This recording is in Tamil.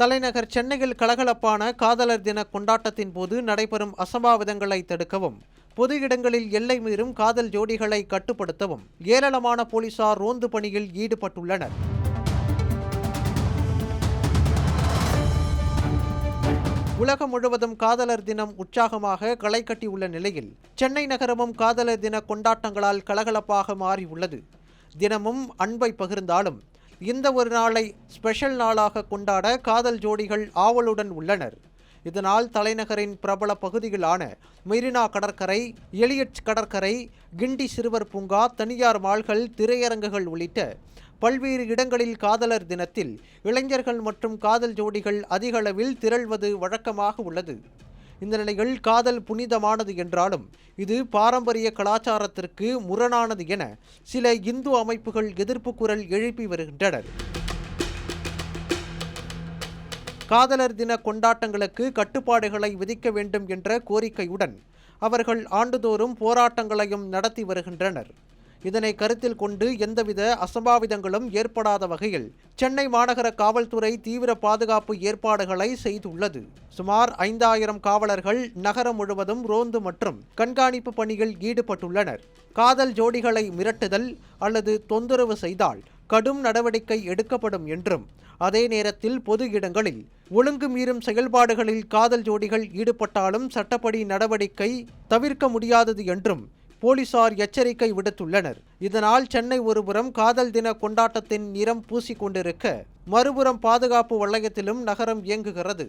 தலைநகர் சென்னையில் கலகலப்பான காதலர் தின கொண்டாட்டத்தின் போது நடைபெறும் அசம்பாவிதங்களை தடுக்கவும், பொது இடங்களில் எல்லை மீறும் காதல் ஜோடிகளை கட்டுப்படுத்தவும் ஏராளமான போலீசார் ரோந்து பணியில் ஈடுபட்டுள்ளனர். உலகம் முழுவதும் காதலர் தினம் உற்சாகமாக களை கட்டியுள்ள நிலையில் சென்னை நகரமும் காதலர் தின கொண்டாட்டங்களால் கலகலப்பாக மாறியுள்ளது. தினமும் அன்பை பகிர்ந்தாலும் இந்த ஒரு நாளை ஸ்பெஷல் நாளாக கொண்டாட காதல் ஜோடிகள் ஆவலுடன் உள்ளனர். இதனால் தலைநகரின் பிரபல பகுதிகளான மெரினா கடற்கரை, எலியட் கடற்கரை, கிண்டி சிறுவர் பூங்கா, தனியார் மால்கள், திரையரங்குகள் உள்ளிட்ட பல்வேறு இடங்களில் காதலர் தினத்தில் இளைஞர்கள் மற்றும் காதல் ஜோடிகள் அதிக அளவில் திரள்வது வழக்கமாக உள்ளது. இந்த நிலையில் காதல் புனிதமானது என்றாலும் இது பாரம்பரிய கலாச்சாரத்திற்கு முரணானது என சில இந்து அமைப்புகள் எதிர்ப்பு குரல் எழுப்பி வருகின்றனர். காதலர் தின கொண்டாட்டங்களுக்கு கட்டுப்பாடுகளை விதிக்க வேண்டும் என்ற கோரிக்கையுடன் அவர்கள் ஆண்டுதோறும் போராட்டங்களையும் நடத்தி வருகின்றனர். இதனை கருத்தில் கொண்டு எந்தவித அசம்பாவிதங்களும் ஏற்படாத வகையில் சென்னை மாநகர காவல்துறை தீவிர பாதுகாப்பு ஏற்பாடுகளை செய்துள்ளது. சுமார் 5000 காவலர்கள் நகரம் முழுவதும் ரோந்து மற்றும் கண்காணிப்பு பணியில் ஈடுபட்டுள்ளனர். காதல் ஜோடிகளை மிரட்டுதல் அல்லது தொந்தரவு செய்தால் கடும் நடவடிக்கை எடுக்கப்படும் என்றும், அதே நேரத்தில் பொது இடங்களில் ஒழுங்கு மீறும் செயல்பாடுகளில் காதல் ஜோடிகள் ஈடுபட்டாலும் சட்டப்படி நடவடிக்கை தவிர்க்க முடியாதது என்றும் போலீசார் எச்சரிக்கை விடுத்துள்ளனர். இதனால் சென்னை ஒருபுறம் காதல் தின கொண்டாட்டத்தின் நிறம் பூசிக்கொண்டிருக்க, மறுபுறம் பாதுகாப்பு வளையத்திலும் நகரம் இயங்குகிறது.